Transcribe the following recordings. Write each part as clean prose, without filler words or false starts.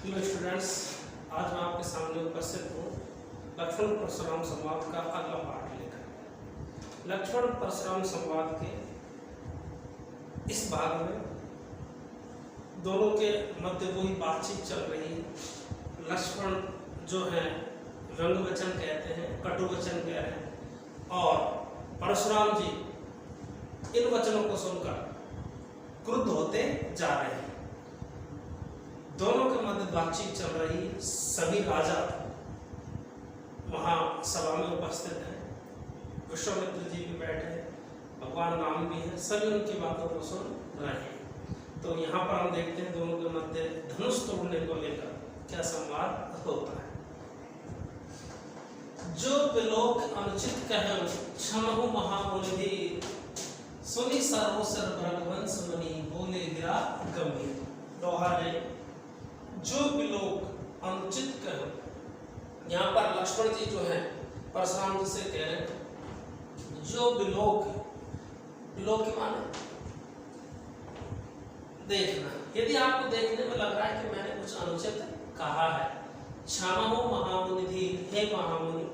Hello students, आज मैं आपके सामने उपस्थित हूँ लक्ष्मण परशुराम संवाद का अगला पाठ लेकर। लक्ष्मण परशुराम संवाद के इस भाग में दोनों के मध्य वही बातचीत चल रही है। लक्ष्मण जो है व्यंग वचन कहते हैं, कटु वचन कह रहे हैं और परशुराम जी इन वचनों को सुनकर क्रुद्ध होते जा रहे हैं। दोनों के मध्य बातचीत चल रही है। सभी राजा वहां सभा में उपस्थित हैं। विश्वामित्र जी भी बैठे हैं, भगवान राम भी है, सभी उनकी बातों को सुन रहे हैं। तो यहाँ पर हम देखते हैं दोनों के मध्य धनुष तोड़ने को लेकर क्या संवाद होता है। जो विलोक अनुचित कहें क्षमहु महामुनि, सुनि सर्वसर भृगवंश मुनि, बोले गिरा गंभीर। दोहा ने जो विलोक अनुचित कहो, यहाँ पर लक्ष्मण जी जो है परशुराम जी से कह रहे हैं जो विलोक माने देखना, यदि आपको देखने में लग रहा है कि मैंने कुछ अनुचित कहा है, क्षमा हो महामुनि, हे महामुनि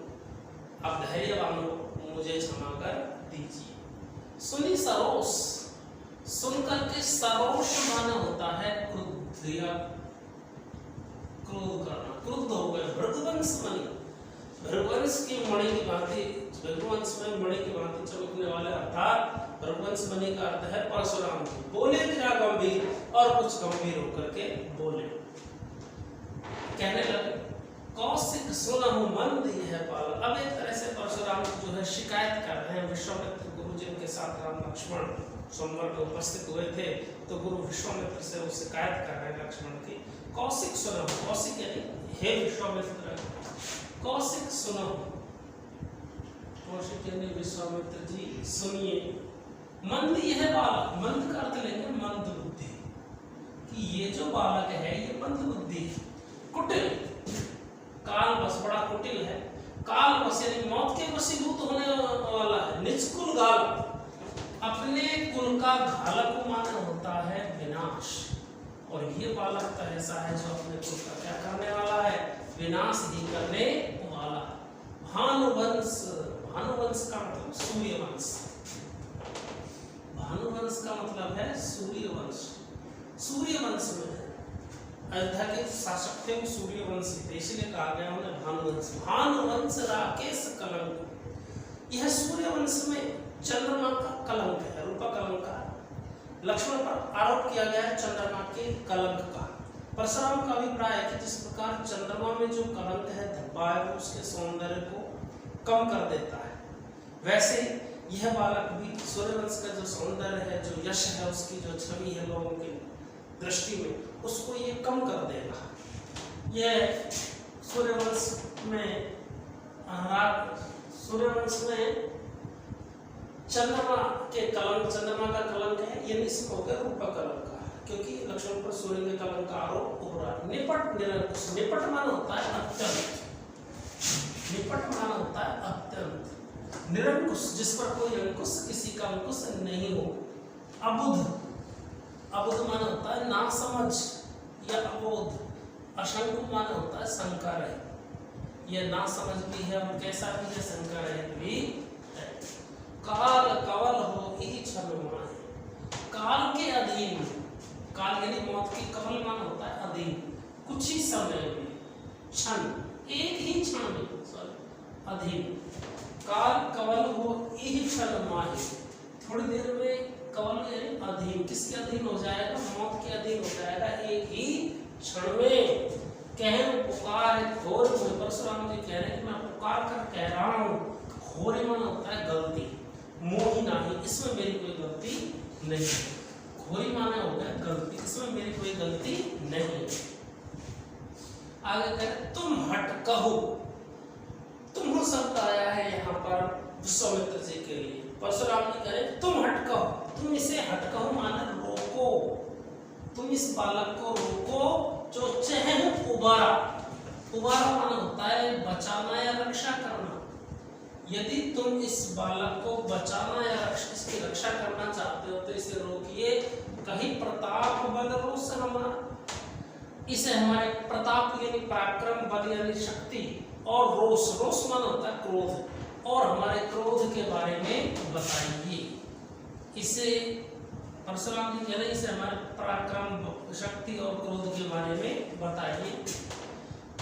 आप धैर्यवान हो, मुझे क्षमा कर दीजिए। सुनी सरोस, सुनकर के सरोष माने होता है क्रुद्ध या क्रोध करना, क्रुद्ध हो गए। भृगुवंश मणि, भृगुवंश की मणि की भांति, भृगुवंश में मणि की भांति चमकने वाले अर्थात भृगुवंश मणि का अर्थ है परशुराम जी। बोले गिरा गंभीर, और कुछ गंभीर होकर के बोले, कहने लगे कौशिक सुनहु मंद यह पाल। अब एक तरह से परशुराम जो है शिकायत कर रहे हैं। विश्वामित्र गुरु जी के साथ राम लक्ष्मण सोमवार में उपस्थित हुए थे, तो गुरु विश्वामित्र से वो शिकायत कर रहे हैं लक्ष्मण की। कौशिक सुनो, कौशिक यानी हे विश्वामित्र, कौशिक सुनो, कौशिक यानी विश्वामित्र जी सुनिए। मंद यह बालक, मंद का अर्थ लेंगे मंद बुद्धि, कि ये जो बालक है ये मंद बुद्धि, कुटिल, काल बस बड़ा कुटिल है, काल बस यानी मौत के वशीभूत होने वाला है, निजकुल गाल, अपने कुल का घालक माना होता है विनाश। और ये बालक तो ऐसा है जो अपने कुल का क्या करने वाला है, विनाश ही करने वाला। भानुवंश, भानुवंश का मतलब सूर्यवंश, भानुवंश का मतलब है सूर्यवंश। सूर्यवंश में अयोध्या के शासक थे वो सूर्यवंशी थे, इसलिए कहा गया उन्हें भानुवंश। भानुवंश राकेश कलंक, यह सूर्यवंश में चंद्रमा का कलंक है, रूपा कलंक का लक्ष्मण पर आरोप किया गया है, चंद्रमा के कलंक का। परशुराम का अभिप्राय है कि जिस प्रकार चंद्रमा में जो कलंक है धब्बा है वो उसके सौंदर्य को कम कर देता है, वैसे यह बालक भी सूर्यवंश का जो सौंदर्य है, जो यश है, उसकी जो छवि है लोगों की दृष्टि में, उसको ये कम कर देगा। यह सूर्यवंश में चंद्रमा के कलंक, चंद्रमा का कलंक है, ये निश्चित हो गया रूपा कलंक का, क्योंकि लक्ष्मण पर सूर्य के कलंक का आरोप हो रहा है। निपट निरंकुश, निपट माना होता है अत्यंत, निपट माना होता है अत्यंत, निरंकुश जिस पर कोई अंकुश, किसी का अंकुश नहीं हो। अबुध, अबुध माना होता है ना समझ या अबोध। अशंक माना होता है शंका रहित, यह ना समझ भी है और कैसा भी है, शंका रहित भी है। काल कवल हो ही छल माहे, काल के अधीन, काल यानी मौत की, कवल माना होता है अधीन, कुछ ही समय में, क्षण, एक ही क्षण में, अधीन। काल कवल हो ही छल माहे, थोड़ी देर में कवल यानी अधीन, किसके अधीन हो जाएगा, मौत के अधीन हो जाएगा एक ही क्षण में। कह पुकार घोर, परशुराम जी कह रहे हैं कि मैं पुकार कर कह रहा हूँ। घोर माना होता है गलती, मोही नहीं, इसमें मेरी कोई गलती नहीं। घोरी माना हो गया गलती, इसमें मेरी कोई गलती नहीं। आगे कह तुम हट कहो, तुम शब्द आया है यहाँ पर विश्वामित्र जी के लिए। परशुराम जी कह रहे तुम हट कहो, तुम इसे हट कहो माना रोको, तुम इस बालक को रोको जो चहन उबारा, उबारा माना होता है बचाना या रक्षा करना। यदि तुम इस बालक को बचाना या इसकी रक्षा करना चाहते हो तो इसे रोकिए, कहीं प्रताप बल रोष हमारा, इसे हमारे प्रताप यानी पराक्रम, बल यानी शक्ति, और रोष, रोष माना होता है क्रोध, और हमारे क्रोध के बारे में बताइए। इसे परशुराम जी कह रहे हैं इसे हमारे पराक्रम, शक्ति और क्रोध के बारे में बताइए।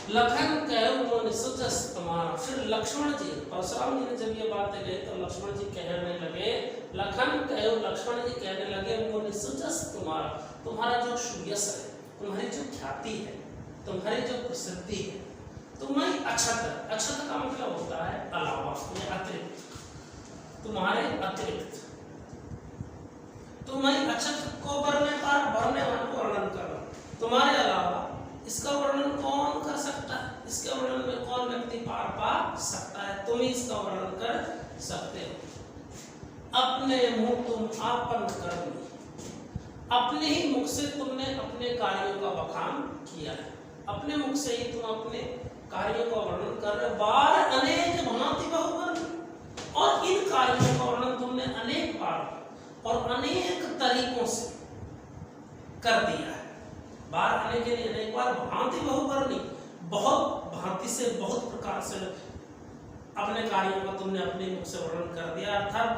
लखन कहो मोनि सुजस तुम्हारा। फिर लक्ष्मण जी, परशुराम जी ने जब ये बातें कही तो लक्ष्मण जी कहने लगे, लखन कहो, लक्ष्मण जी कहने लगे, मोनि सुजस तुम्हारा, तुम्हारा जो यश है, तुम्हारी जो ख्याति है, तुम्हारी जो प्रसिद्धि है, तुम्हारी अक्षत, अक्षत का मतलब होता है अलावा या अतिरिक्त, तुम्हारे अतिरिक्त, तुम्हारी अक्षत को वर्णन करना, तुम्हारे अलावा इसका वर्णन कौन कर सकता है, इसके वर्णन में कौन व्यक्ति पार पा सकता है, तुम ही इसका वर्णन कर सकते हो। अपने मुंह तुम आपन कर्मी, अपने ही मुख से तुमने अपने कार्यों का बखान किया है, अपने मुख से ही तुम अपने कार्यों का वर्णन कर रहे हो। बार अनेक भांति बहुवर्ण, और इन कार्यों का वर्णन तुमने अनेक बार और अनेक तरीकों से कर दिया है। बार अनेक यानी अनेक बार, भांति बहुवर्णी, बहुत भांति से, बहुत प्रकार से अपने कार्यों का तुमने अपने मुख से वर्णन कर दिया। अर्थात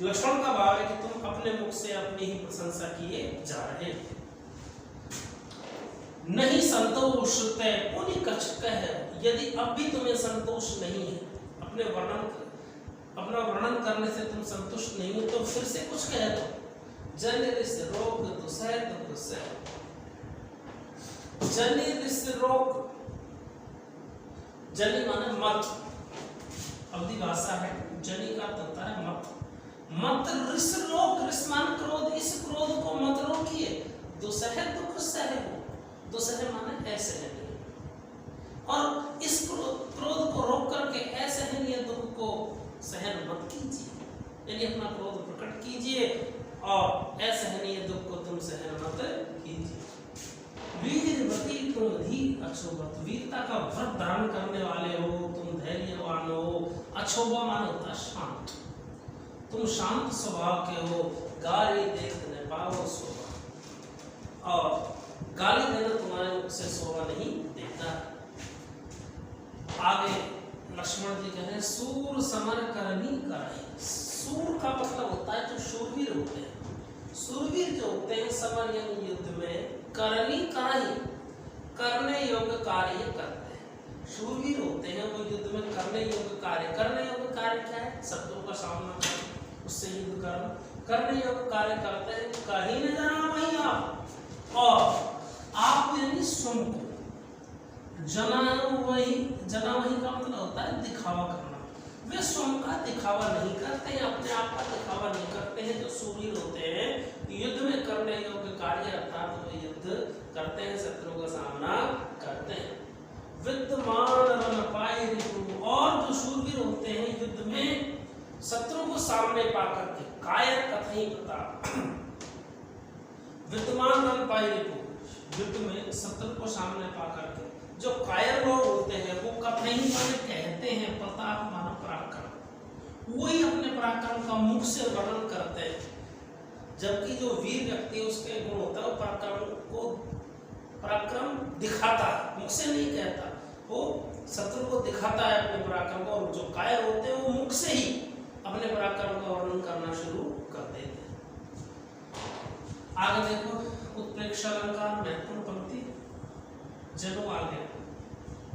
लक्ष्मण का भाव है कि तुम अपने मुख से अपनी ही प्रशंसा किए जा रहे हो। नहीं संतोष तय पुनि कछ कह, यदि अब भी तुम्हें संतोष नहीं है, अपना वर्णन करने से तुम संतुष्ट नहीं हो, तो फिर से कुछ कह दो। जन ऋष रोग दुसह दुसह, जनि ऋष रोग, जनि माने मत, अवधि भाषा है, जनि का अर्थ होता है मत, मत ऋष रोग, ऋष मान क्रोध, इस क्रोध को मत रोकिए। दुसह दुख सह, दुसह माने असहनीय, और इस क्रोध को रोक करके असहनीय दुख को सहन मत कीजिए, यानी अपना क्रोध प्रकट कीजिए और असहनीय दुख को तुम सहन मत कीजिए। वीरवती तुम धीर अक्षोभत, वीरता का व्रत धारण करने वाले हो, तुम धैर्यवान हो। अक्षोभा माने होता है शांत, तुम शांत स्वभाव के हो। गाली देखने पाओ शोभा, और गाली देना तुम्हारे मुख से शोभा नहीं देता। आगे लक्ष्मण जी कह रहे सूर समर करनी कराई। सूर का मतलब होता है जो शूरवीर होते हैं, शूरवीर जो होते हैं समर यानी युद्ध में, करनी कराई करने योग्य कार्य करते हैं। शूरवीर होते हैं वो युद्ध में करने योग्य कार्य, करने योग्य कार्य क्या है, शत्रु का सामना करना, उससे युद्ध करना, करने योग्य कार्य करते हैं। कहीं न जाना वही आप, और आप यानी स्वयं को, जना वही, जना वही का मतलब होता है दिखावा करना। वे स्वयं का दिखावा नहीं करते हैं, अपने आप का दिखावा नहीं करते हैं। जो शूरवीर होते हैं युद्ध में करने योग्य कार्य अर्थात वो युद्ध करते हैं, शत्रु का सामना करते हैं। विद्यमान रन पाए ऋतु, और जो शूरवीर होते हैं युद्ध में शत्रु को सामने पाकर के, कायर कथई प्रताप, विद्यमान रन पाए ऋतु, युद्ध में शत्रु को सामने पाकर के जो कायर लोग होते हैं वो कथई माने कहते हैं, प्रताप माना पराक्रम, वही अपने पराक्रम का मुख से वर्णन करते हैं। जबकि जो वीर व्यक्ति उसके गुण होता है वो पराक्रम दिखाता है, मुख से नहीं कहता, वो शत्रु को दिखाता है अपने पराक्रम को। और जो कायर होते हैं वो मुख से ही अपने पराक्रम का वर्णन करना शुरू कर देते हैं। आगे देखो उत्प्रेक्षा अलंकार महत्वपूर्ण पंक्ति, जनु आ गया।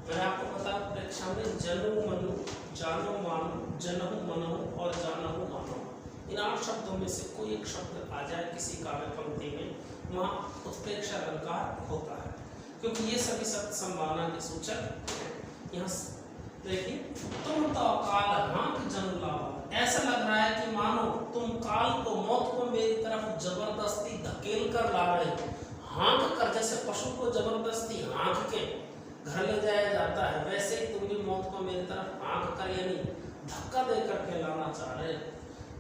मैंने आपको बता उत्प्रेक्षा में जनु मनु, जानो मानो, जनहु मनहु और जानहु मानो, इन 8 शब्दों में से कोई एक शब्द आ जाए किसी काव्य पंक्ति में, वहाँ उत्प्रेक्षा अलंकार होता है, क्योंकि ये सभी शब्द संभावना के सूचक हैं। यहाँ देखिए, तुम तो काल हाँक जनु लाओ, ऐसा लग रहा है कि मानो तुम काल को, मौत को मेरी तरफ जबरदस्ती धकेल कर ला रहे हो। हाँक कर, जैसे पशु को जबरदस्ती हाँक के घर ले जाया जाता है, वैसे ही तुम भी मौत को मेरी तरफ हाँक कर यानी धक्का दे करके लाना चाह रहे हो।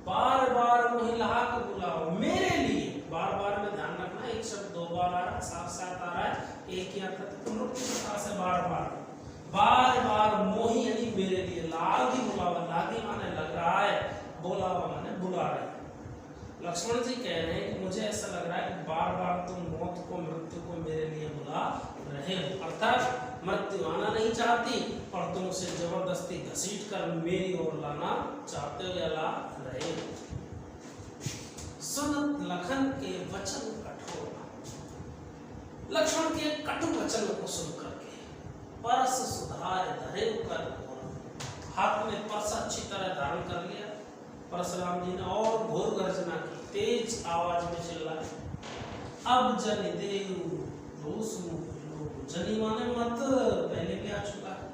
बार बार महिला को बुलाओ मेरे लिए, बार बार में ध्यान रखना, एक शब्द 2 बार आ रहा है, साथ साथ आ रहा है, एक ही आता है, पुनरुक्ति प्रकार से बार बार मोही यानी मेरे लिए, लागी बुलावा, लागी माने लग रहा है, बुलावा माने बुला रहे। लक्ष्मण जी कह रहे हैं कि मुझे ऐसा लग रहा है कि बार बार तुम मौत को, मृत्यु को मेरे लिए बुला रहे हो, अर्थात मृत्यु आना नहीं चाहती और तुम उसे जबरदस्ती घसीट कर मेरी ओर लाना चाहते हो या ला रहे हो। सुनत लखन के वचन कठोर, लक्ष्मण के कटु वचन को सुन करके परस सुधार धरे कर, हाथ में परस अच्छी तरह धारण कर लिया। परशुराम जी ने और घोर गर्जना की, तेज आवाज में चिल्लाए, अब जन देव रोष मुख लोग, जनी माने मत, पहले भी आ चुका है।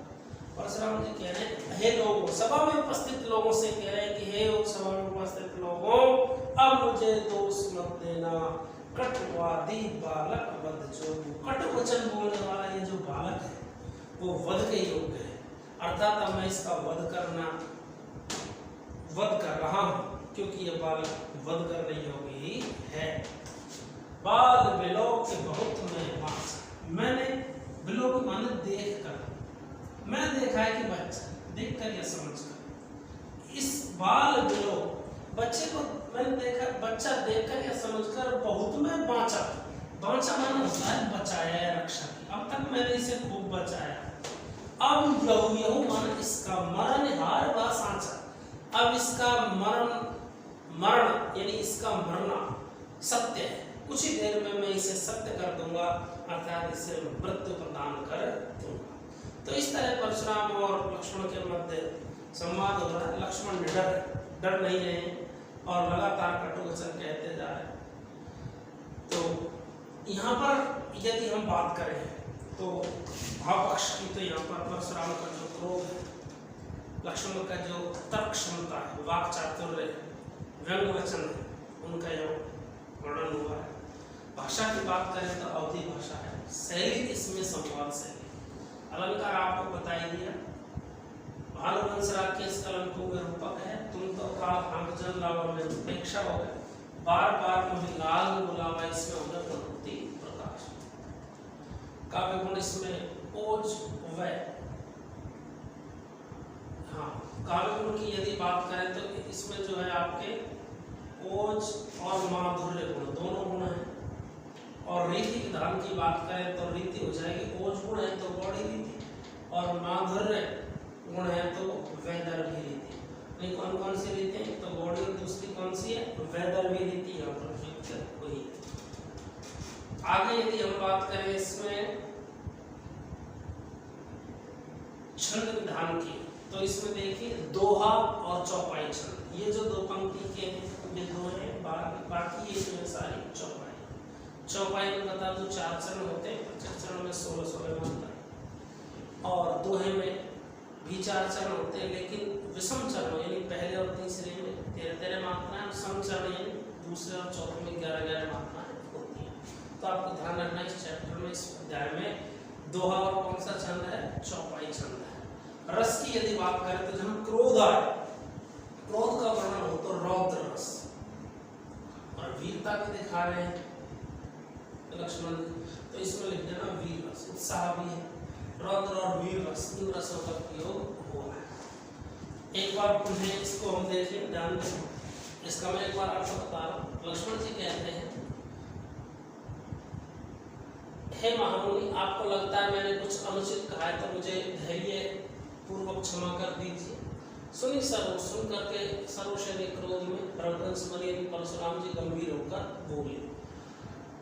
परशुराम जी कह रहे हैं, हे लोगों, सभा में उपस्थित लोगों से कह रहे हैं कि हे सभा में उपस्थित लोगों, अब मुझे दोष मत देना। कटवादी बालक वध जो, कट वचन बोलने वाला ये जो बालक है वो वध के योग्य है, अर्थात अब मैं इसका वध कर रहा हूं क्योंकि ये बालक वध करने योग्य ही है। बाल बिलो के बहुत में बाँच, मैंने बिलो को माने देख कर, मैंने देखा है कि बच्चा देख कर या समझ कर, इस बाल बिलो बच्चे को मैंने देखा, बच्चा देखकर या समझकर बहुत में बाँचा, बाँचा माना होता है बचाया या रक्षा की, अब तक मैंने इसे खूब बचाया। अब यहू माना इसका मरण हार व सांचा, अब इसका मरण यानी इसका मरना सत्य है, कुछ ही देर में मैं इसे सत्य कर दूंगा, अर्थात इसे मृत्यु प्रदान कर दूंगा। तो इस तरह परशुराम और लक्ष्मण के मध्य संवाद हो रहा है। लक्ष्मण डर नहीं रहे और लगातार कटु वचन कहते जा रहे हैं। तो यहाँ पर यदि हम बात करें तो भाव पक्ष की, तो यहाँ पर परशुराम का जो क्रोध है, लक्ष्मण का जो तर्क क्षमता है, वाक चातुर्य, व्यंग वचन है, उनका जो वर्णन हुआ है। भाषा की बात करें तो अवधि भाषा है, शैली इसमें संवाद शैली, अलंकार आपको बता ही दिया, भानुवंशराग के इस कलंकों में रूपक है, तुम तो काल अंगजन लावा में उपेक्षा हो गए, बार बार मुझे लाल बुलावा, इसमें हो गया प्रवृत्ति प्रकाश। काव्य गुण इसमें ओज वै, हाँ काव्य गुण की यदि बात करें तो इसमें जो है आपके ओज और माधुर्य गुण दोनों गुण हैं। और रीति विधान की बात करें तो रीति हो जाएगी, ओज गुण है तो गौड़ी रीति, और माधुर्य गुण है तो वैदर्भी रीति। नहीं कौन कौन सी रीति है, तो गौड़ी, दूसरी कौन सी है, वैदर्भी रीति, यहाँ पर वही। आगे यदि हम बात करें इसमें छंद विधान की, तो इसमें देखिए दोहा और चौपाई छंद, ये जो दो पंक्ति के बिंदु हैं, बाकी ये जो है सारी चौपाई। चौपाई में बता दो 4 चरण होते हैं, 25 चरण में 16-16 मात्रा, और दोहे में भी 4 चरण होते हैं, लेकिन विषम चरण यानी पहले और तीसरे में 13-13 मात्राएं, सम चरण यानी दूसरे और चौथे में 11-11 मात्राएं होती हैं। तो आपको ध्यान रखना इस चैप्टर में, इस अध्याय में दोहा और कौन सा छंद है, चौपाई छंद है। रस की यदि बात करें तो जहाँ क्रोध आए, क्रोध का वर्णन हो तो रौद्र रस, और वीरता भी दिखा रहे हैं लक्ष्मण, तो इसमें लिख देना वीर रस, उत्साह भी है, रौद्र और वीर रस, इन रसों का प्रयोग हुआ है। एक बार पुनः इसको हम देखें, ध्यान दें, इसका मैं एक बार आपको बता रहा हूँ। लक्ष्मण जी कहते हैं, हे महामुनि, आपको लगता है मैंने कुछ अनुचित कहा है तो मुझे धैर्य पूर्वक क्षमा कर दीजिए। सुनी सर्व, सुन करके सर्वशैली क्रोध में प्रवंशमणि परशुराम जी गंभीर होकर बोले।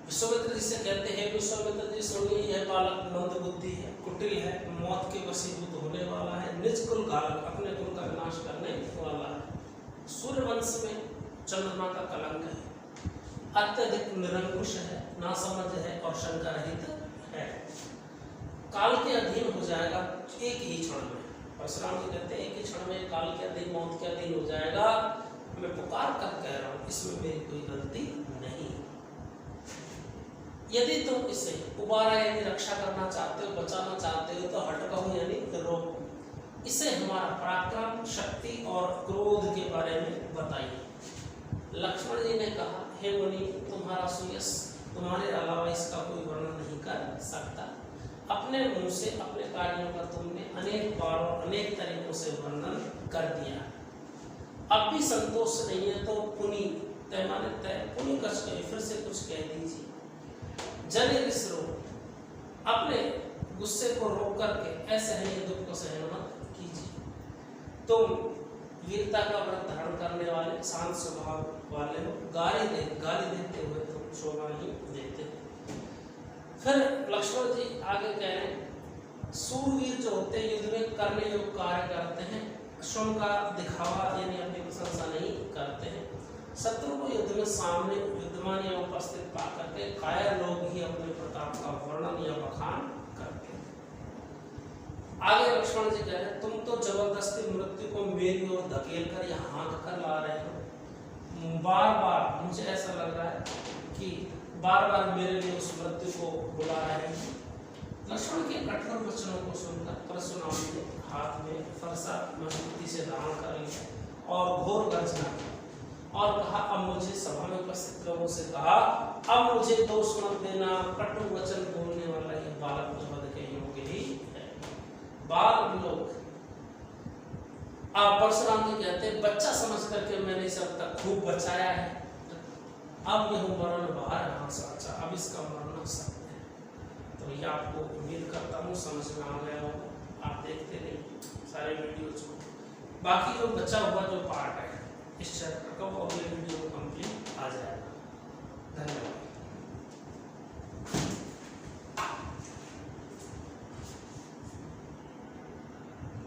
विश्वामित्र जी से कहते हैं, विश्वामित्र जी सुनिए, यह बालक मंद बुद्धि है, कुटिल है, मौत के वशीभूत होने वाला है, निज कुल घातक, अपने कुल का विनाश करने वाला है, सूर्यवंश में चंद्रमा का कलंक है, अत्यधिक निरंकुश है, नासमझ है और शंका रहित है, काल के अधीन हो जाएगा एक ही क्षण में। परशुराम जी कहते हैं एक ही क्षण में काल के अधीन, मौत के अधीन हो जाएगा। मैं पुकार कर कह रहा हूँ, इसमें मेरी कोई गलती नहीं। यदि तुम इसे उबारा यानी रक्षा करना चाहते हो, बचाना चाहते हो, तो हटकाओ यानी रोको, इसे हमारा पराक्रम, शक्ति और क्रोध के बारे में बताइए। लक्ष्मण जी ने कहा, हे मुनि, तुम्हारा सुयश तुम्हारे अलावा इसका कोई वर्णन नहीं कर सकता। अपने मुंह से अपने कार्यों का तुमने अनेक बार और अनेक तरीकों से वर्णन कर दिया, अब भी संतोष नहीं है तो पुनि तय माने तय, कोई कष्ट नहीं, फिर से कुछ कह दीजिए। जन विसरो, अपने गुस्से को रोक करके ऐसे ही दुख को सहन मत कीजिए। तुम वीरता का व्रत धारण करने वाले, शांत स्वभाव वाले हो, गाली देते हुए तुम शोभा ही देते हो। फिर लक्ष्मण जी आगे कह रहे हैं, सूरवीर जो होते हैं युद्ध में करने योग्य कार्य करते हैं, स्वयं का दिखावा यानी अपनी प्रशंसा नहीं करते हैं। शत्रु को युद्ध में सामने विद्यमान या उपस्थित पा करके कायर लोग ही अपने प्रताप का वर्णन या बखान करते हैं। आगे लक्ष्मण जी कह रहे हैं, तुम तो जबरदस्ती मृत्यु को मेरी ओर धकेल कर या हाँक कर ला रहे हो। बार बार मुझे ऐसा लग रहा है कि बार बार मेरे लिए उस मृत्यु को बुला रहे हैं। लक्ष्मण के कठोर वचनों को सुनकर परशुराम ने हाथ में फरसा मजबूती से धारण कर लिया और घोर गर्जना और कहा, अब मुझे सभा में उपस्थित लोगों से कहा, अब मुझे दोष मत देना, कटु वचन बोलने वाला ये बालक मुझ वध के योग्य ही है। बाल लोग आप परशुराम जी कहते हैं, बच्चा समझ करके मैंने इसे अब तक खूब बचाया है, अब यह मरण बाहर हाँ साचा, अब इसका मरना सत्य है। तो ये आपको उम्मीद करता हूँ समझ में आ गया होगा। आप देखते रहिए सारे वीडियोज को, बाकी जो बचा हुआ जो पार्ट है इस चैप्टर का वो अगले वीडियो में कंप्लीट आ जाएगा। धन्यवाद।